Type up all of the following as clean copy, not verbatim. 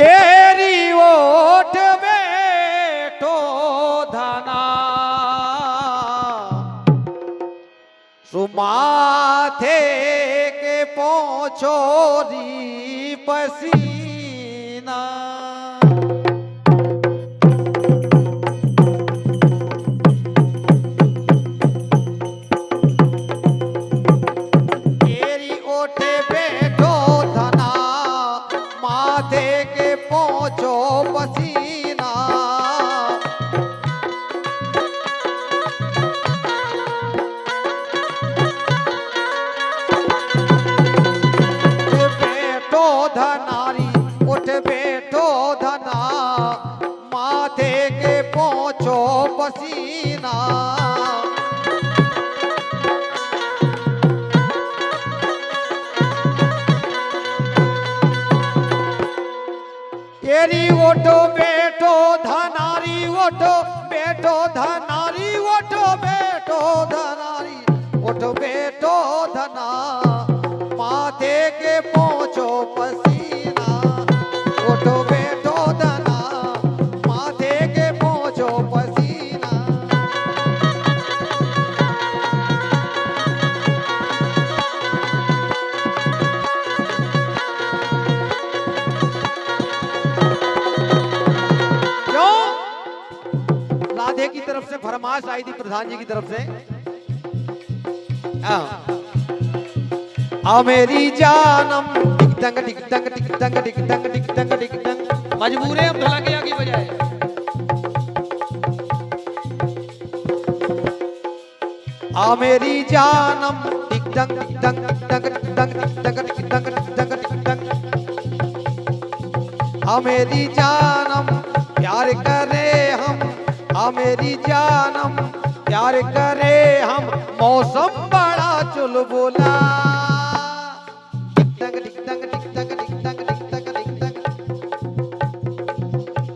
एरी ओठ बेटो धना सुमाथे के पोछोरी पसीना एरी ओठे बेटो धना माथे के पोछो पसीना बेटो धनारी उठ बेटो धना माथे के पोछो पसीना एरी ओठो बेटो धनारी ओठो बेटो धनारी ओठो बेटो धनारी ओठो बेटो धना माथे के पोछो पसीना ओठो बेटो धना माथे के पोछो पसीना राधे की तरफ से फरमाइश आई थी प्रधान जी की तरफ से आ मेरी जानम टिक टंग टिक टंग टिक टंग टिक टंग टिक टंग टिक टंग मजबूर है हम ढोलक के आगे बजाए आ मेरी जानम टिक टंग टिक टंग टिक टंग टिक टंग टिक टंग टिक टंग टिक टंग टिक टंग आ मेरी जानम प्यार करे हम आ मेरी जानम प्यार करे हम मौसम बड़ा चुलबुला टिक टंग टिक टंग टिक टंग टिक टंग टिक टंग टिक टंग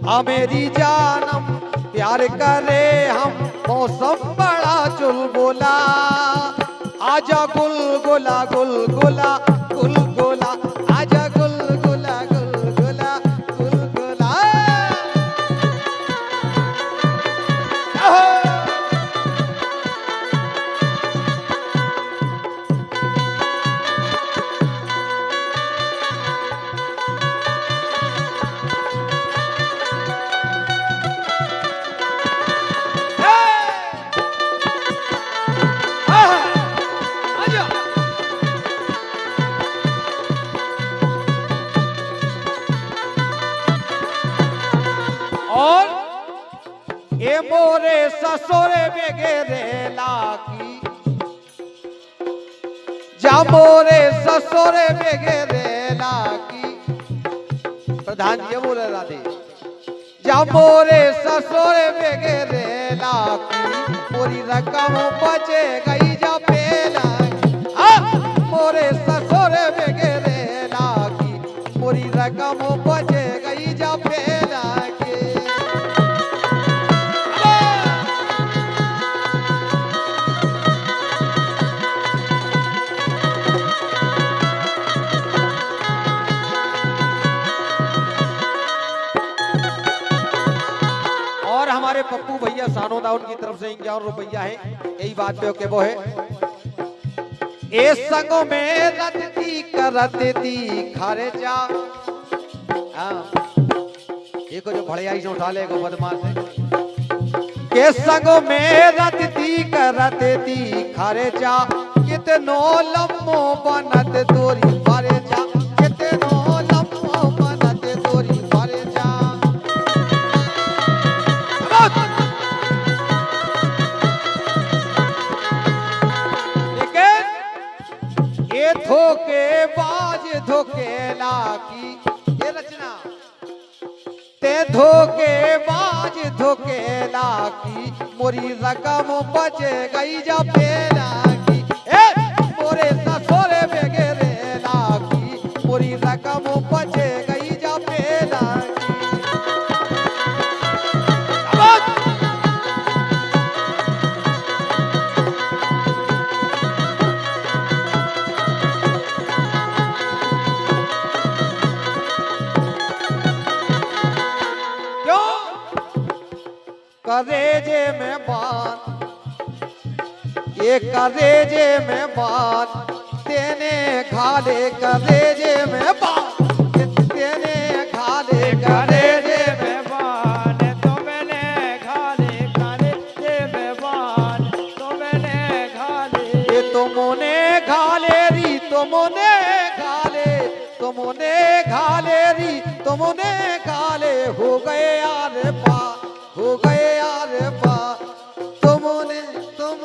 आ मेरी जानम प्यार करे हम मौसम बड़ा चुलबुला आजा गुलगुला गुलगुला गुलगुला आजा गुलगुला गुलगुला गुलगुला और ये मोरे ससुरे बेगेरे लाकी जा मोरे ससुरे बेगेरे लाकी प्रधान जी बोले राधे जा मोरे ससुरे बेगेरे लाकी पूरी रकम बचे गई जा पेला मोरे ससुरे बेगेरे लाकी पूरी रकम बचे गई जा पेला हमारे पप्पू भैया सानोदा उनकी तरफ से 51 रुपया है यही बात पे ओके वो है ए संग में रतती करती खारे जा ये को जो भड़ियाई से उठा ले को बदमाश है के संग में रतती करती खारे जा कितनो लम्बो बनत तोरी बारे जा कितनो लम्बो बनत तोरी बारे जा ये धोखे बाज धोखे लाकी ये रचना ते धोखे बाज धोखे लाकी मोरी रकम बचे गई जा पेला की ए मोरे ससुरे बेगेरे लाकी मोरी रकम बचे गई जा पेला करेजे में बात, ये करेजे में बात तेने घाले करेजे में बात, तेने घाले करेजे में बात, तो मैंने घाले करेजे में बात, तो मैंने घाले, ये तुमने घाले री तुमने घाले, तुमने घाले री तुमने घाले, हो गए यार पा, हो गए यार पा, तुमने तुम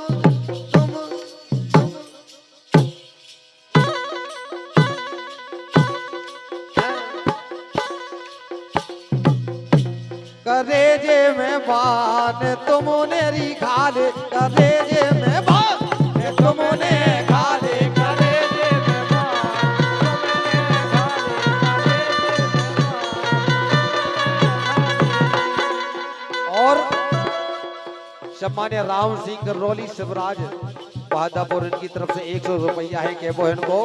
करेजे में बात तुमने री घाले करेजे में बात तुमने घाले करेजे में बात, और सम्मान्य राम सिंह करौली शिवराज बहादुर इनकी तरफ से 100 रुपया है के वो इनको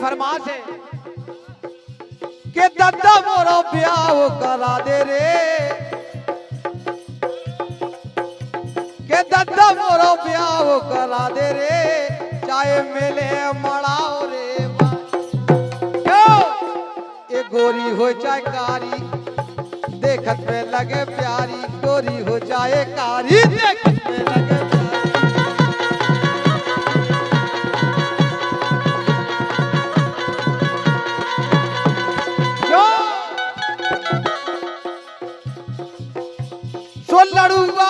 फरमाश है कि दद्दा मोरा ब्याह करा दे रे, के दद्दा मोरा ब्याह करा दे रे, चाहे मिले मड़ाओ रे क्यों ये गोरी हो चाहे कारी, देखत में लगे प्यारी, गोरी हो चाहे कारी, देखत में लगे लड़ुआ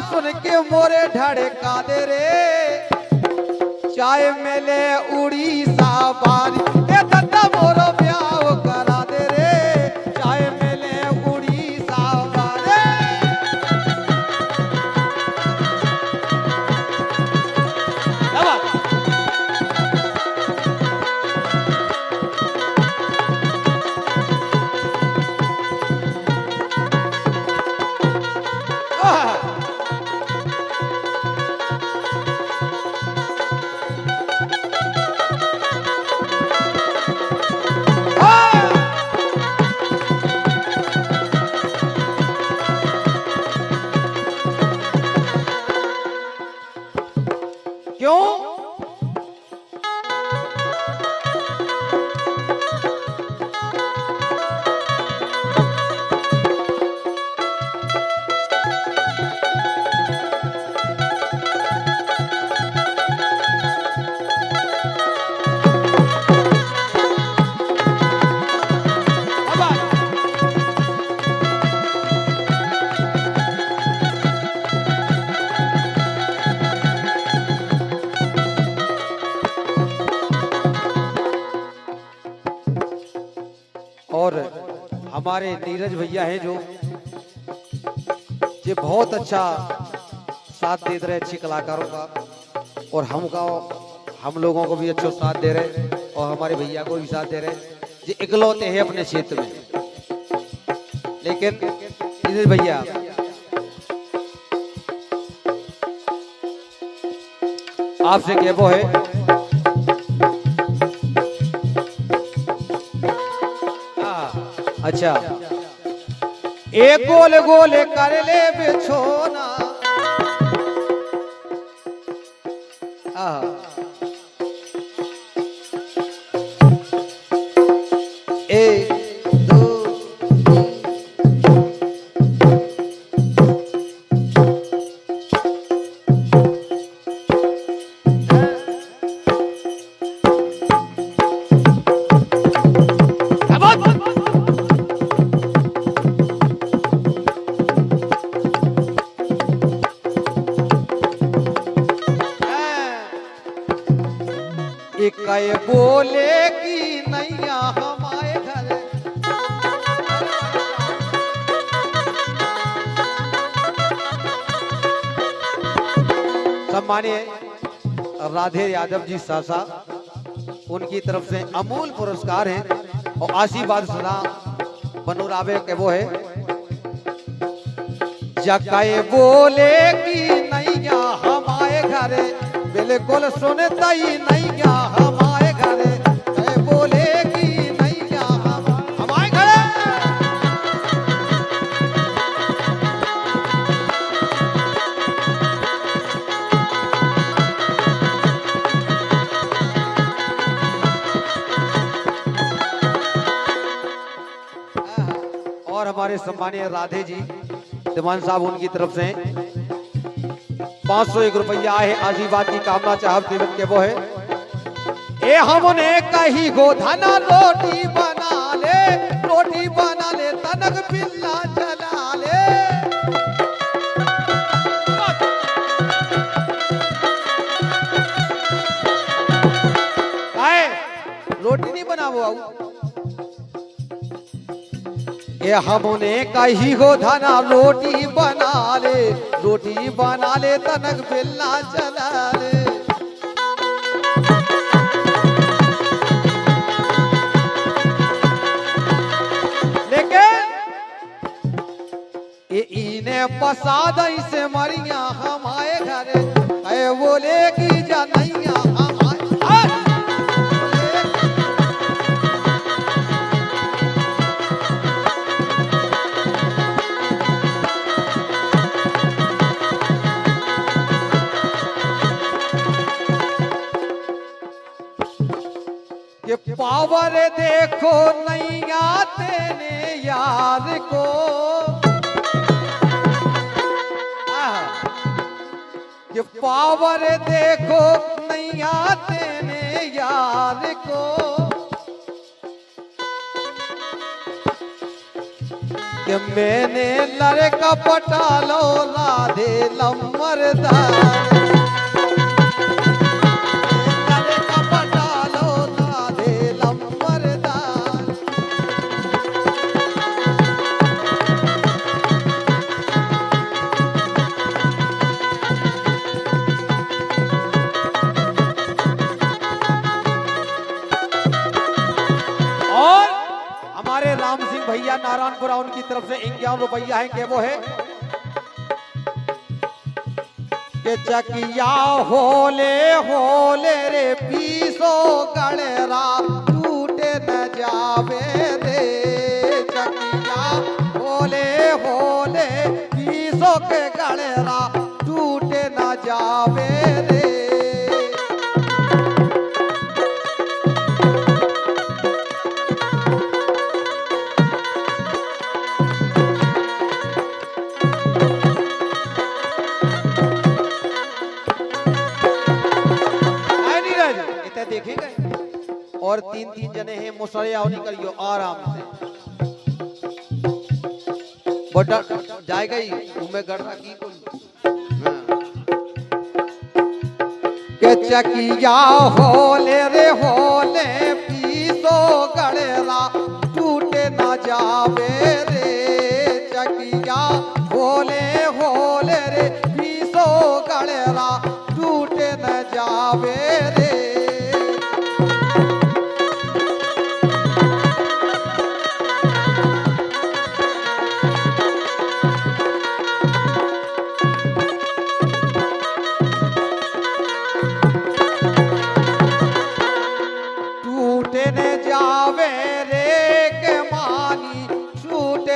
सुन के मोरे ढड़का दे रे, चाहे मेले उड़ीसा बारी, ए दद्दा मोरो ब्याह करा दे रे, चाहे मेले उड़ीसा बारी। क्यों और हमारे नीरज भैया हैं जो ये बहुत अच्छा साथ दे रहे अच्छी कलाकारों का, और हम लोगों को भी अच्छा साथ दे रहे, और हमारे भैया को भी साथ दे रहे, ये इकलौते हैं अपने क्षेत्र में। लेकिन नीरज भैया आपसे क्या वो है अच्छा, एक गोल गोल कर ले बिछोना, एक दो कहे बोले कि नैया हमारे घर। सम्मानीय राधे यादव जी सासा, उनकी तरफ से अमूल पुरस्कार है और आशीर्वाद सदा बनोरावे के वो है। जकाए बोले कि नैया हमारे घरे, बिल्कुल सुनता ही नैया हमारे घरे, कहे बोले कि नैया हमारे घरे। और हमारे सम्मानीय राधे जी दीवान साहब, उनकी तरफ से 501 रुपया है आशीर्वाद की कामना चाहत देवत के वो है। ए हमने कही गोधना रोटी बना ले तनक पिल्ला चला ले। आए रोटी नहीं बनावो आऊ। ये हमने कही हो धना रोटी बना ले तनक बेलना चला ले। लेकिन ये इने पसाद से मरिया हमारे घरे, ऐ बोले की जनैया हमारे। ये पावर देखो नैया तेने यार को, ये पावर देखो नैया तेने यार को। कि मैंने लड़का पटा लो राधे लम्बरदार, राम सिंह भैया नारायणपुरा, उनकी तरफ से 51 रुपया है के वो है। के चकिया होले होले रे पीसो गड़ेरा टूटे न जावे रे। चकिया होले होले पीसो के गड़ेरा टूटे न जावे रे। देखे गए और 3-3 जने हैं, मुसरे आओ नहीं करियो आराम से। बटा जाए गई तुम्हें गड़ता की के चकिया होले रे होले पीसो गड़ेरा टूटे ना जावे रे। चकिया होले होले रे पीसो गड़ेरा टूटे न जावे रे।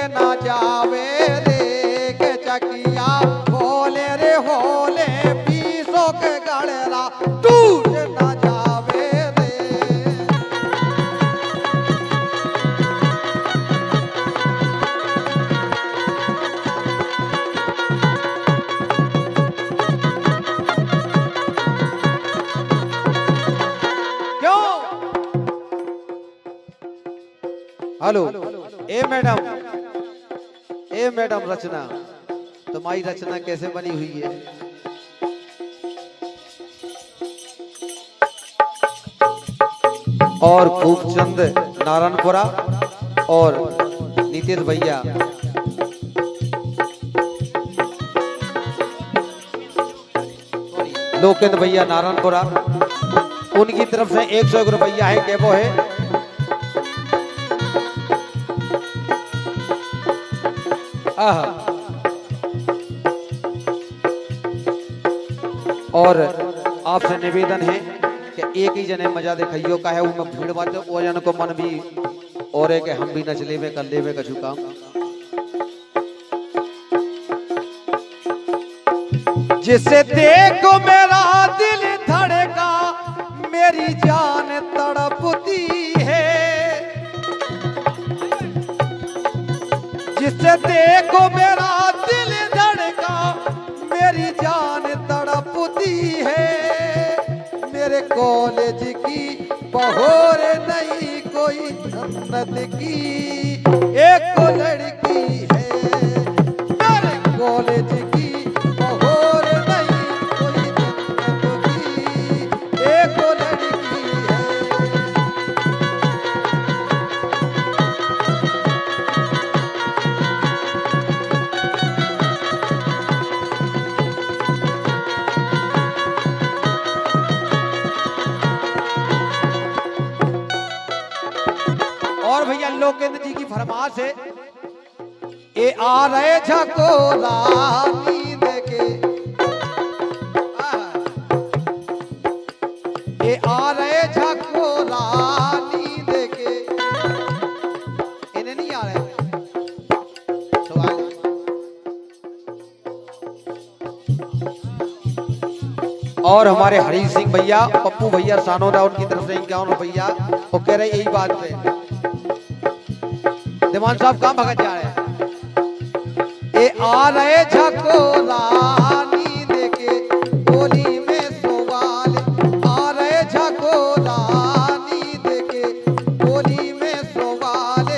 ना जावे रे के चकिया होले रे होले पीसो के गड़ेरा टूट ना जावे रे। क्यों? हेलो ए मैडम रचना, तुम्हारी रचना कैसे बनी हुई है? और खूबचंद नारायणपुरा और नीतीश भैया लोकेंद्र भैया नारायणपुरा, उनकी तरफ से 101 रुपया है केबो है। और आपसे निवेदन है कि एक ही जने मजा देखियो का है वो में भीड़ बात वो जन को मन भी और है कि हम भी नचले में कर ले में कछु काम। जिसे देखो मेरा दिल धड़का मेरी जान तड़पती है, जिसे देखो मेरा दिल धड़का मेरी जान तड़पती है। मेरे कॉलेज की बहोर नहीं कोई जन्नत की एक लड़की है, मेरे कॉलेज की बहोर नहीं कोई जन्नत की एक लड़की है। और भैया लोकेंद्र जी की फरमाइश है, ए आ रहे झकोरा नींद के, ए आ रहे झकोरा नींद के, इन्हें नहीं आ रहे सवाल। और हमारे हरी सिंह भैया पप्पू भैया सानोदा उनकी तरफ से 51 रुपया वो कह रहे यही बात पे दिवान साहब कहाँ भगत जा रहे हैं। ए आ रहे झकोरा नींद के गोली में सवाल, आ रहे झकोरा नींद के गोली में सवाल।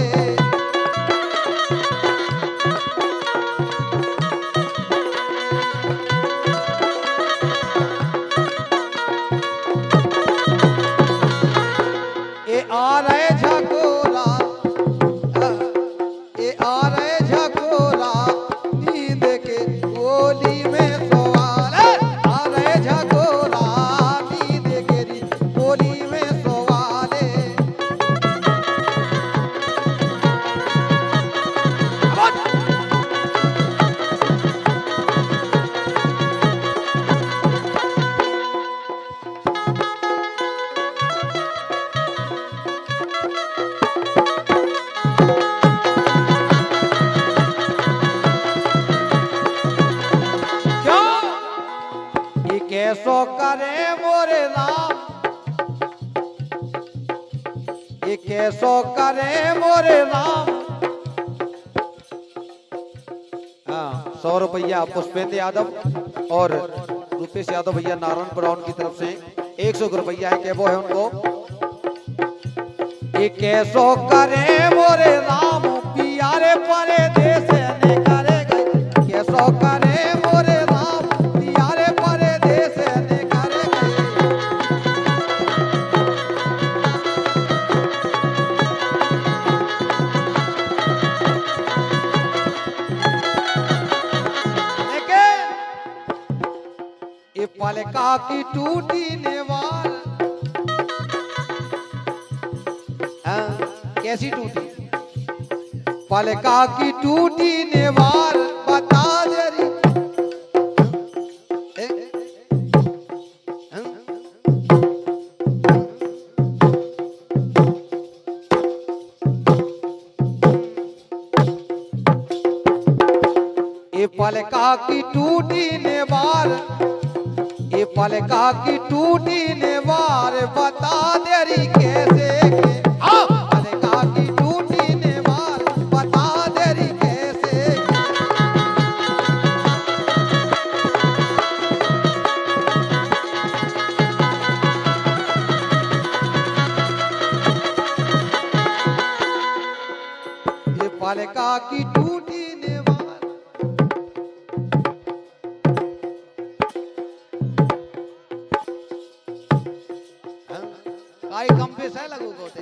ए आ रहे झकोरा कैसो करे मोरे राम, ये कैसो करे मोरे राम। 100 रुपया पुष्पेंद्र यादव और रूपेश यादव भैया नारायणपुर उनकी तरफ से 100 रुपया है केबो है उनको। ये कैसो करे मोरे राम पियारे परे देश ने करे गई, कैसो करे मोरे राम पियारे परे देश ने करे गई। ये पलका की टूटी नेवार कैसी टूटी, पलका की टूटी नेवार बता जरी। ये पलका की टूटी नेवार, ये पलका की टूटी नेवार बता देरी कैसे के। पलका की टूटी नेवार बता देरी कैसे के। ये पलका की टूटी नेवार आई कम पे सह लगू कोते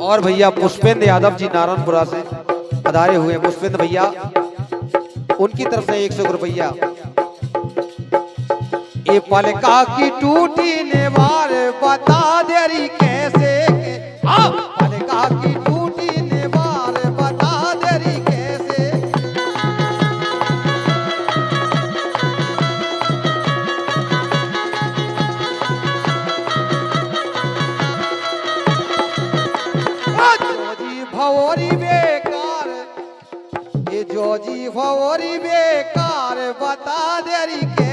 और भैया पुष्पेंद्र यादव जी नारायणपुरा से पधारे हुए पुष्पेंद्र भैया, उनकी तरफ से 100 रुपया। ये पलका की टूटी नेवार बता देरी कैसे के, पलका की टूटी नेवार बता देरी कैसे। जोजी भवोरी बेकार, ये जोजी भवोरी बेकार बता देरी कैसे।